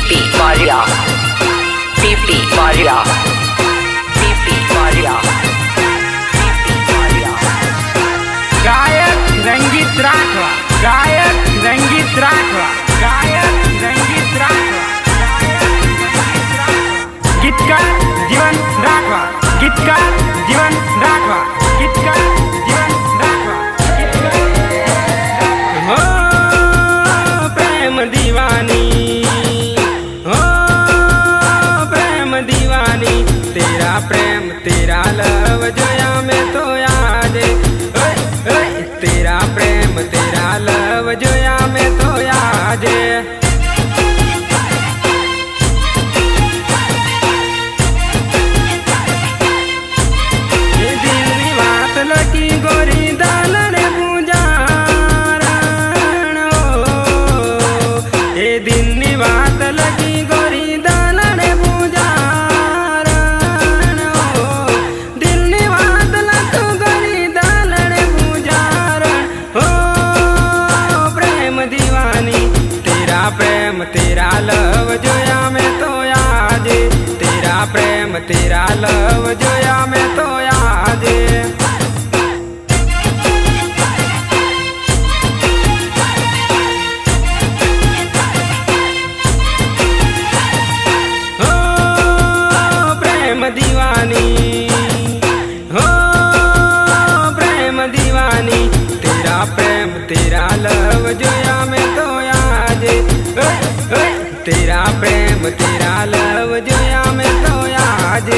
TP Maria TP Maria TP Maria TP Maria. गायक रंगीत राठवा, गायक रंगीत राठवा, गायक रंगीत राठवा, गीतकार जीवन राठवा, गीतकार जीवन राठवा, गीतकार जीवन राठवा। हो प्रेम दीवानी, हो प्रेम दीवानी, तेरा प्रेम तेरा लव जोया मैं तो आज, तेरा प्रेम तेरा लव जोया मैं तो आज। दिल्ली बात लकी गोरी दालन पूजारण हो, ये दिल्ली बात लकी गोरी दालन पूजारण हो, दिल्ली बात लकी गोरी दालन पूजारण हो। प्रेम दीवानी तेरा प्रेम तेरा लव जोया मैं तो आज, तेरा प्रेम तेरा लव जोया मैं तो आज। हो प्रेम दीवानी, हो प्रेम दीवानी, तेरा प्रेम तेरा लव जोया मैं तो आज, तेरा प्रेम तेरा लव जोया मैं तो आज।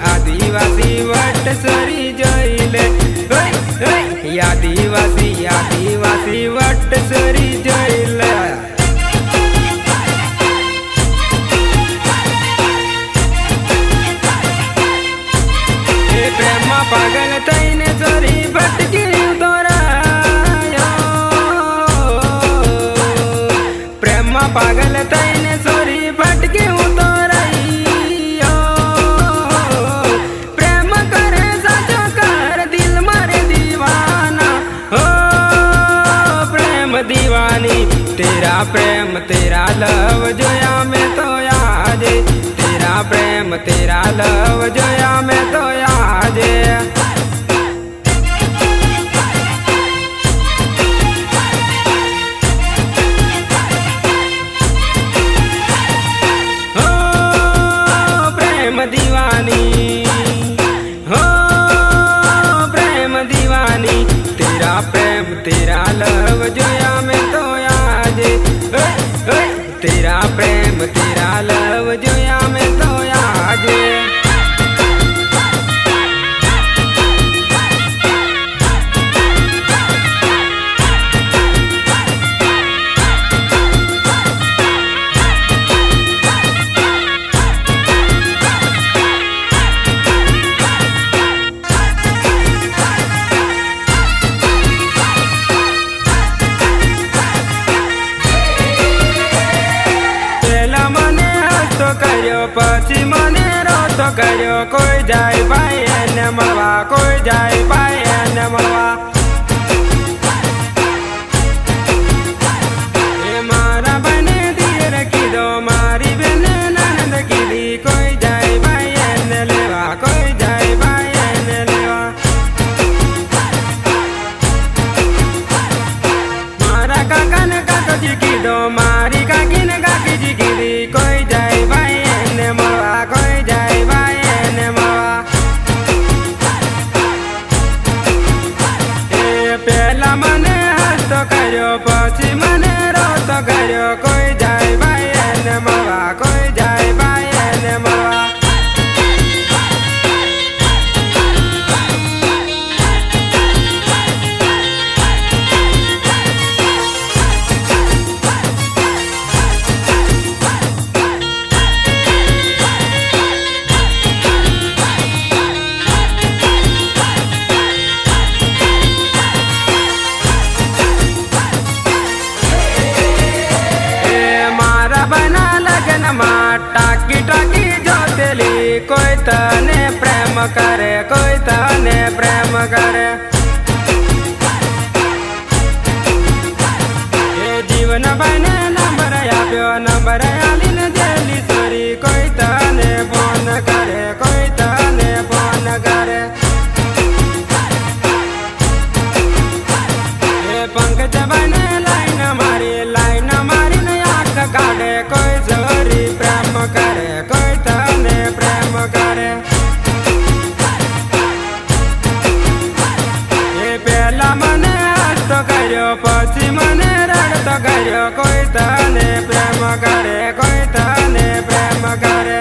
आदिवासी वटसरी जैले, आदिवासी आदिवासी वटसरी जैले। प्रेम पागल तैने चोरी भटकी दोरायो, प्रेम पागल तैने चोरी भटकी दोरायो, प्रेम करे साचो कर दिल मारे दीवाना। हो प्रेम दीवानी तेरा प्रेम तेरा लव जोया मैं तो आज, तेरा प्रेम तेरा लव जोया मैं तो आज। हो प्रेम दीवानी, हो प्रेम दीवानी, तेरा प्रेम तेरा लव जोया मैं तो आज, तेरा प्रेम तेरा लव जोया मैं तो आज। પછી મને રોતો કર્યો, કોઈ જાય ભાઈ એને મળવા, કોઈ જાય ભાઈ એને મળવા। એ મારા બને ધીર કીધો, મારી બેને નણંદ કીધી, કોઈ જાય ભાઈ એને લેવા, કોઈ જાય ભાઈ એને લેવા। મારા કાકાને કાકાજી કીધો, મારી કાકીને કાકીજી કીધી, કોઈ જાય ભાઈ મળવા, કોઈ જાય ભાઈ એને મળવા। એ પેલા મને હસતો કર્યો, પછી મને રોતો કર્યો, કોઈ જાય ભાઈ એને મળવા, કોઈ જાય ભાઈ એને મળવા। टाकी टाकी जोतेली कोई तने प्रेम करे कोई तने प्रेम करे ये जीवन बने number आप्यो number Aleen jelly sorry कोई तने फोन करे कोई तने फोन करे ये पंकज बने लाइन मारी ने आँख काढ़े कोई जोरी प्रेम करे कोई तने प्रेम करे ये पहला मने हसतो कर्यो पछी मने रड़तो कर्यो कोई तने प्रेम करे कोई तने प्रेम करे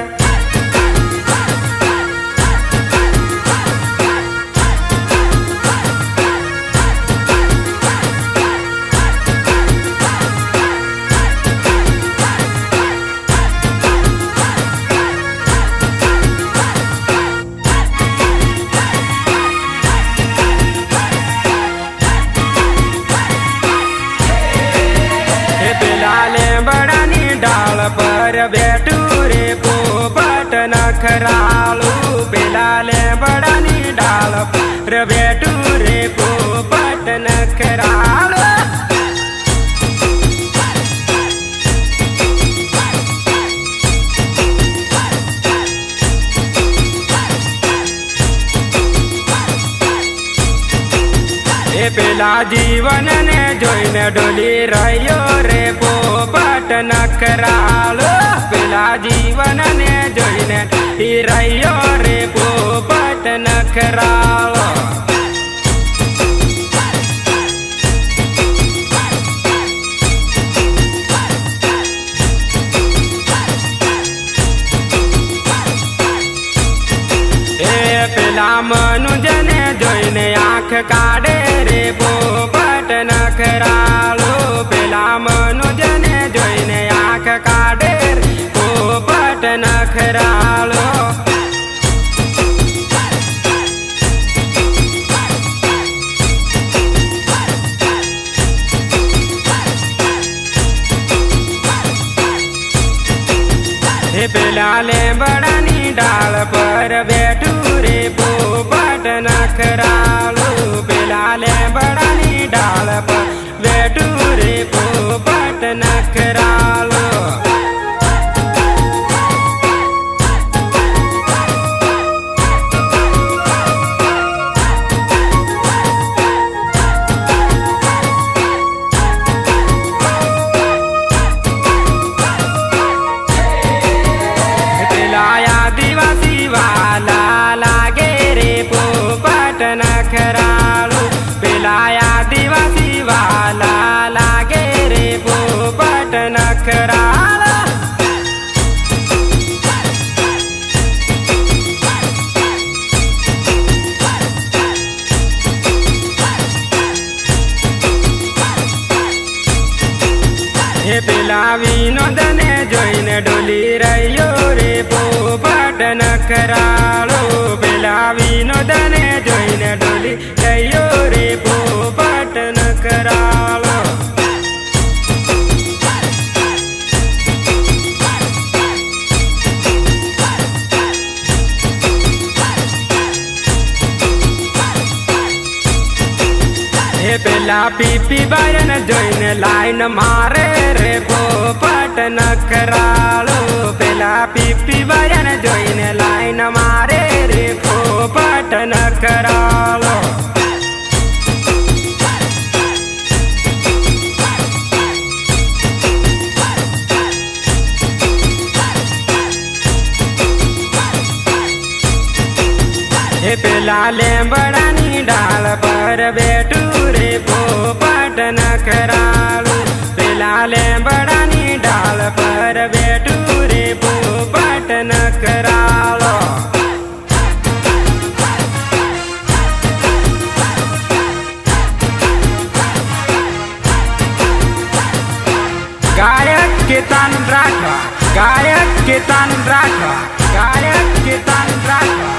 पर बैठू रे पोपट नखरालू बेलाले बड़ानी डाल पर बैठू रे पोपट नखरालू ए पेला जीवन ने जोईने डोली रह्यो रे पोपट नखरालो पेला जीवन ने जोईने रह्यो रे पोपट नखरालो पेला मनुजने जोईने आँख काढ़े रे पोपट नखरालो पेला मनुजने जोईने आँख काढ़े रे पोपट नखरालो पेला ले बड़ानी डाल पर बैठू रे पोपट नखरालो पेला ले बड़ानी डाल पर बैठू रे पोपट नखरालो नखरालू पेलाया दिवासी वाला लागे रे पोपट नखरालू हे पेला विनोदने जोईने डोली रह्यो रे पोपट नखरालो पेला विनोदने जोईने डोली रह्यो रे पोपट नखरालो हे पेला पीपी बरन जोईने लाइन मारे रे पोपट नखरालो पेला पीपी बरन जोईने लाइन मारे रे पोपट नखरालो हे पेला ले बड़ानी डाल पर बैठू रे पोपट नखरालू पेला ले बड़ानी डाल पर बैठू रे पोपट नखरालो गायक के तान राखा गायक के तान राखा गायक के तान राखा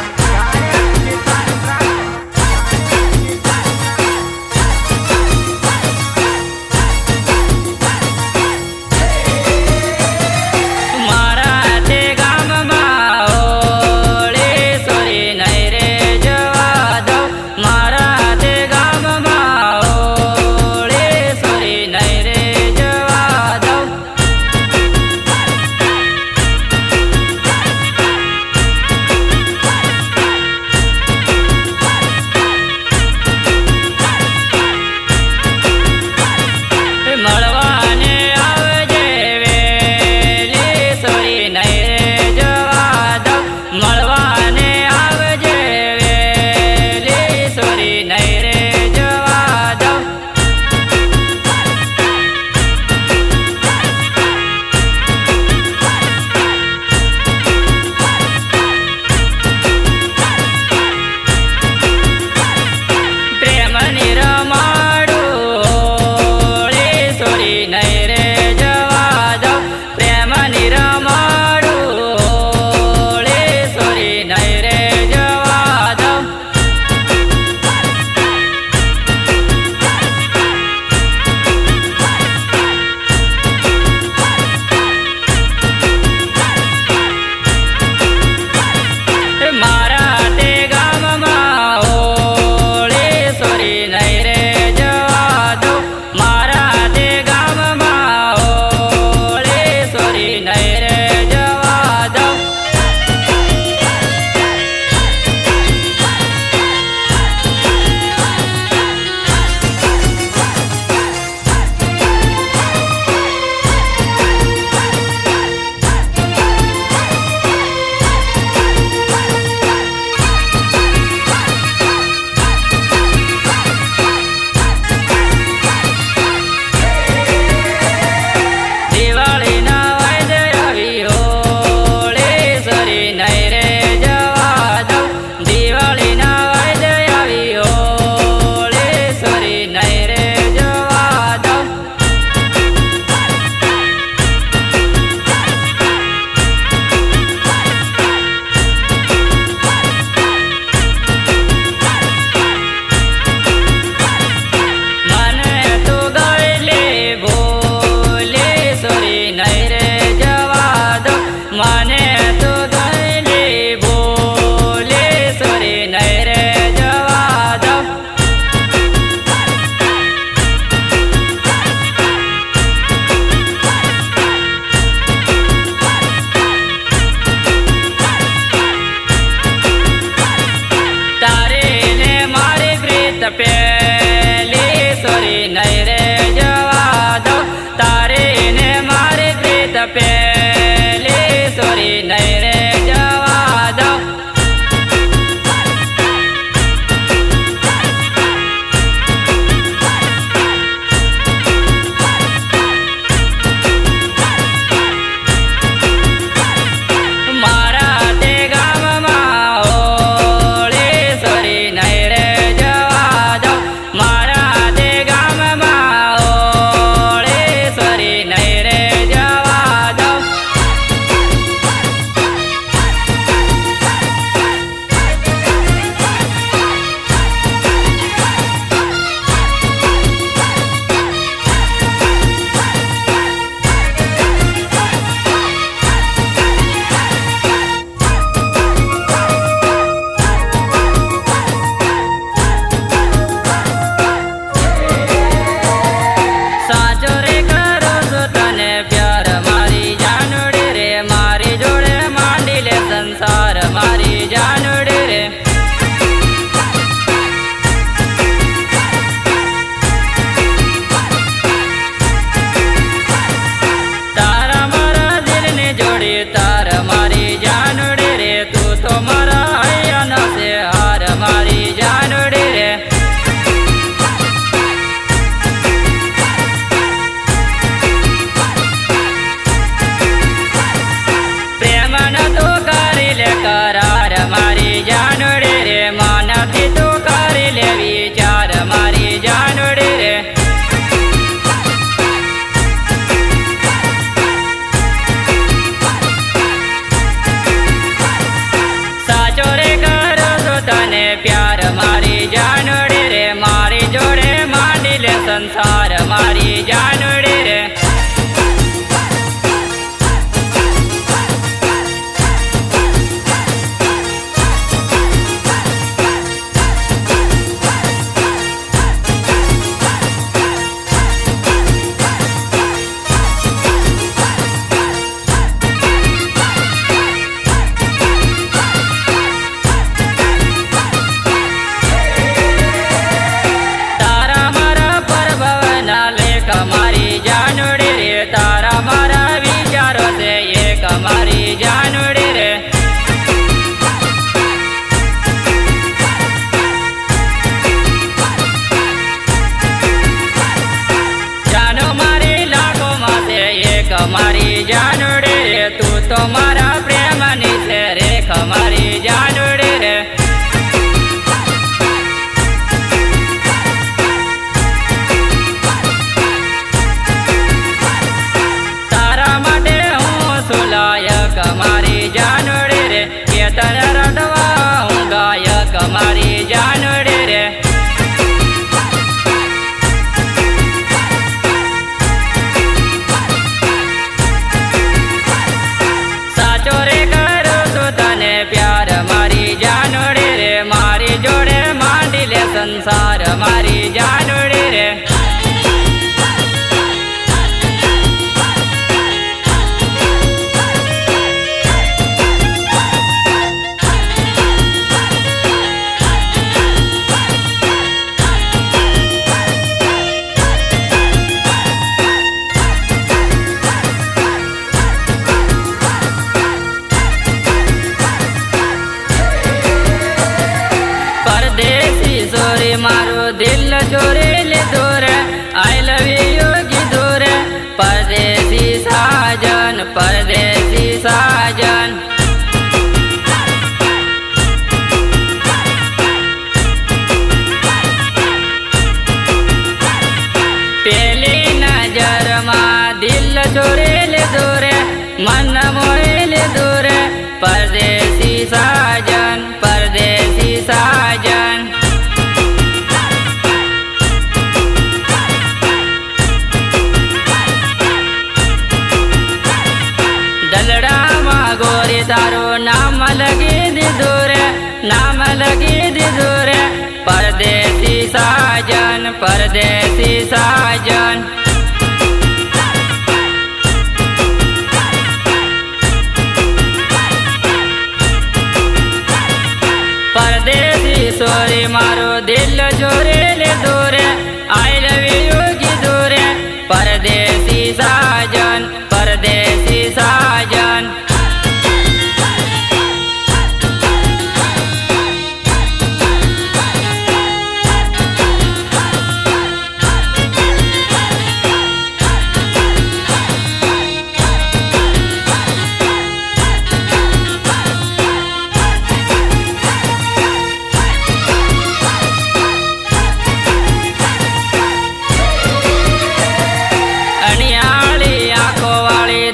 मारी जानोड़ी रे। मारी जानोड़ी रे तू तो मारा प्रेमनी से रेख मारी जानोड़ी रे। तारा माटे हूँ सुलायक मारी जानोड़ी रे, केतन रटवा हूँ गायक मारी जानोड़ी रे। संसार मारी जानोड़ी रे। मारो दिल चोरे ले दूर आई लव यू की दूर, परदेसी साजन परदेसी साजन। पहली नजर माँ दिल चोरे ले दूर मन मोहे ले दूर, परदेसी साजन परदेसी साजन। गोरी तारो नाम लगी दी दूर नाम लगी दी दूर, परदेसी साजन परदेसी साजन। परदेसी सोरी मारो दिल चोरे ले दूर आई लव यू की दूर, परदेसी साजन परदेसी साजन।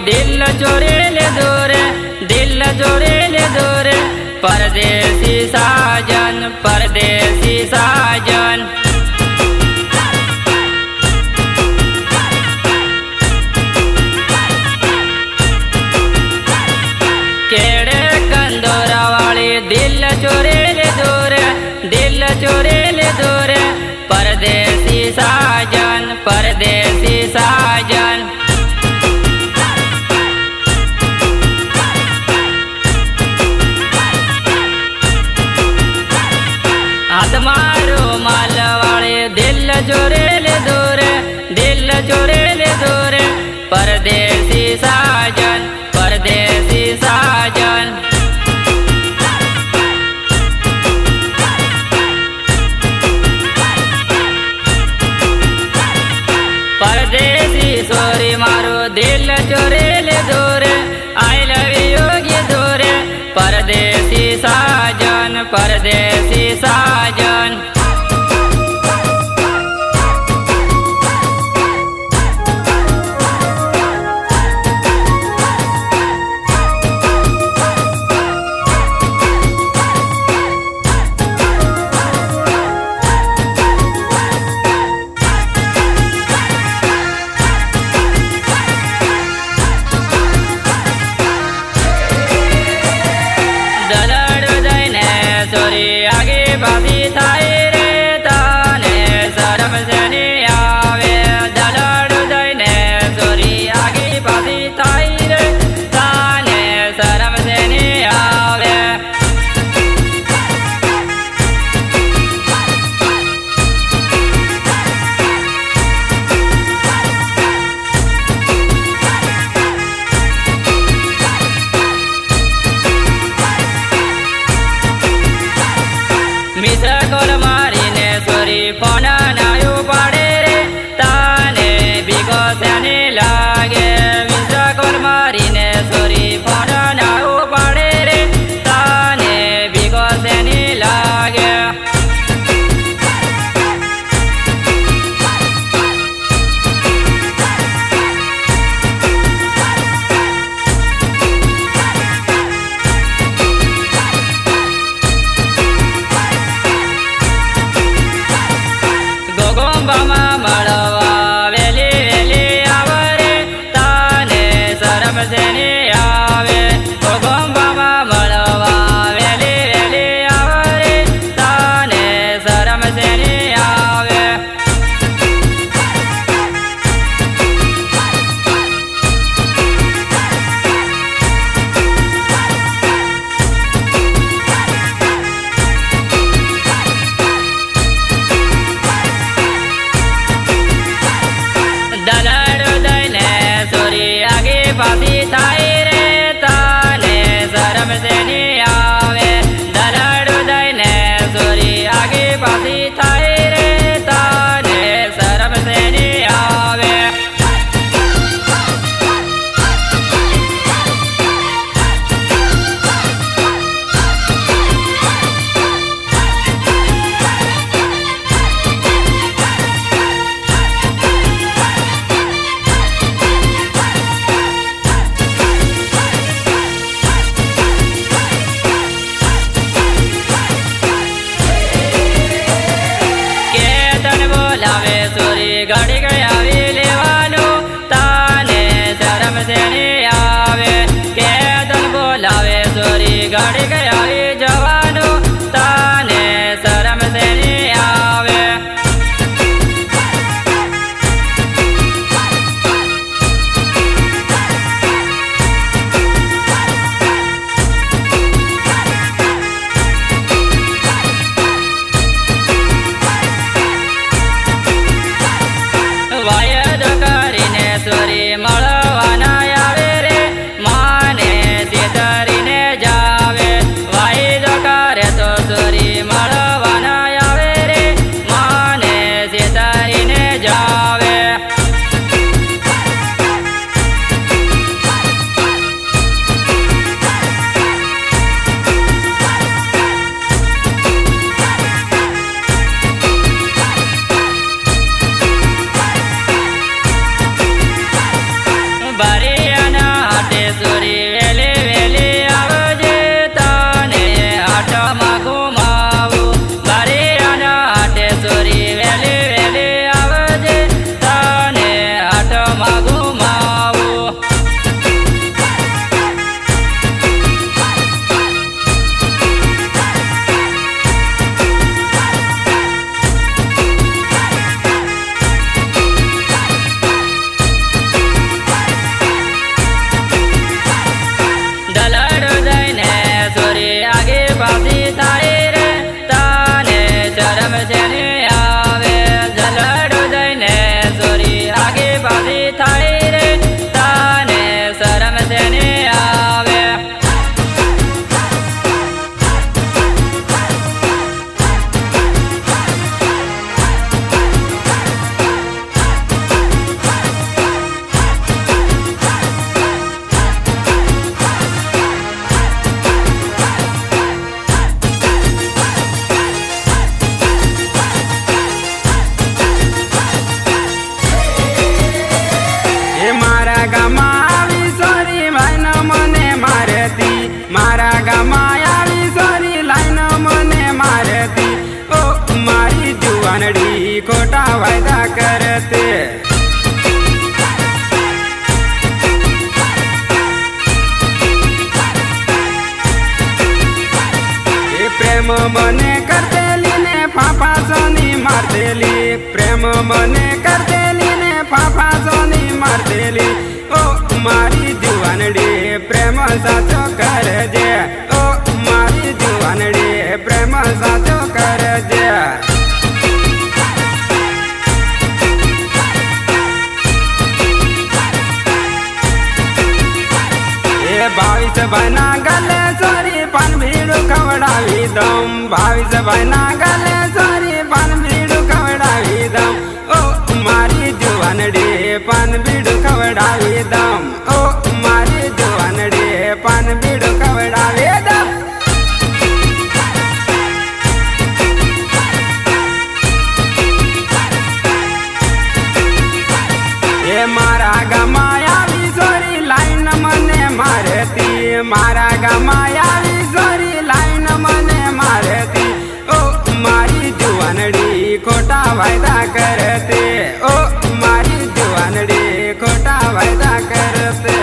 दिल चोरे ले दूर दिल चोरे ले दूर, परदेसी साजन परदेसी साजन। केड़े कंदोरा वाले दिल चोरे ले दूर दिल चोरे ले दूर, परदेसी साजन परदेसी साजन। मारो माल वाले दिल चोरे ले दूर दिल चोरे ले दूर, परदेसी साजन परदेसी साजन। परदेसी सोरी मारो दिल चोरे ले दूर आई लव यू की दूर, परदेसी साजन परदेसी साजन। દલડો દઈને સોરી આગે પાછી થાય રે તાને શરમ શેની આવે દલડો દઈને સોરી આગે પાછી થાય રે તાને શરમ શેની આવે ઘડી ગઈ આવી લેવાનું તાને શરમ શેની આવે કેતન બોલાવે સોરી ઘડી ગઈ આવી જવાનું તાને શરમ શેની આવે વાયદ કરીને સોરી મળવાના આવે રે માને છેતરીને જાવે વાયદો કરે તો સોરી મળવાના આવે રે માને છેતરીને જાવે બારીયાના હાથે સોરી વેલી વેલી આવજે તને હાથમાં ઘુમાવું બારીયાના હાથે સોરી વેલી વેલી આવજે તને હાથમાં ઘુમાવું દલડો દઈને સોરી આગે પાછી થાય રે તાને શરમ શેની આવે દલડો દઈને સોરી આગે પાછી થાય રે તાને શરમ શેની આવે એ મારા ગામમાં આવી સોરી ભાઈનો મને મારતી મારા ગામમાં આવી સોરી લાઈનો મને મારતી ઓ મારી જુવાનડી ખોટા વાયદા કરતે એ પ્રેમ મને કરતેલી ને ફાફા સોની મારતેલી પ્રેમ મને કરતેલી ને ફાફા સોની મારતેલી ઓ મારી જુવાનડી પ્રેમ સાચો કરજે ઓ મારી જુવાનડી પ્રેમ સાચો કરજે એ 22 ભાઈના ગલે સોરી પાન ભીડું ખવડાવી દઉં 22 ભાઈના ગલે સોરી પાન ભીડું ખવડાવી દઉં ઓ મારી જુવાનડી પાન ભીડું ખવડાવી દઉં ઓ મારી જુવાનડી પાન ભીડું ખવડાવી દઉં એ મારા ગામમાં આવી સોરી લાઈન મને મારતી મારા ગામમાં આવી સોરી લાઈન મને મારતી ઓ મારી જુવાનડી ખોટા વાયદા કરતે ઓ મારી જુવાનડી ખોટા વાયદા કરતે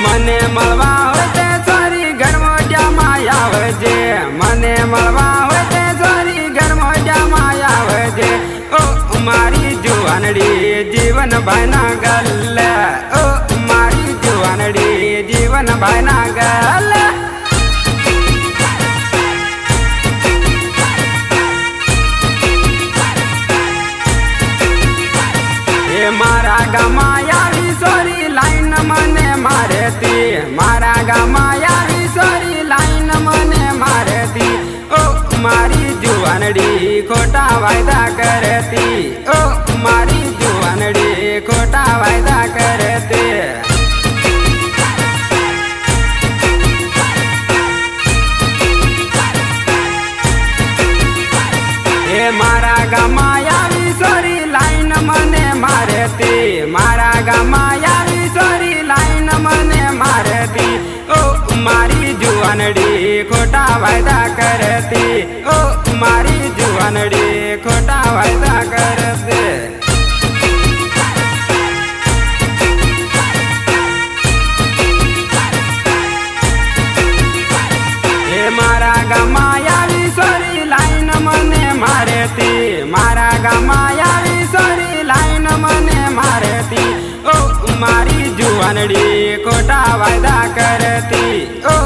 મને મળવા હોય તે સોરી ગરમોજામાં આવજે, મને મળવા હોય તે સોરી ગરમોજામાં આવજે. ઓ મારી જુવાનડી જીવન ભાઈના ગલ્લે, ઓ મારી જુવાનડી જીવન ભાઈના ગલ્લે. મારા ગામમાં આવી સોરી લાઈન મને મારેતી, મારા ગામમાં આવી સોરી લાઈન મને મારેતી. ઓ મારી જુવાનડી ખોટા વાયદા કરતી, ઓ મારી જુવાનડી ખોટા વાયદા કરતી. મારા ગામમાં આવી સોરી લાઈન મને મારેતી, મારા ગામમાં આવી સોરી લાઈન મને મારેતી. ઓ મારી જુવાનડી ખોટા વાયદા કરતી, ઓ મારી જુવાનડી ખોટા વાયદા કરતી. મારા ગામમાં આવી સોરી લાઈન મને મારેતી, મારા ગામમાં આવી સોરી લાઈન મને મારેતી. ઓ મારી જુવાનડી ખોટા વાયદા કરતી, ઓ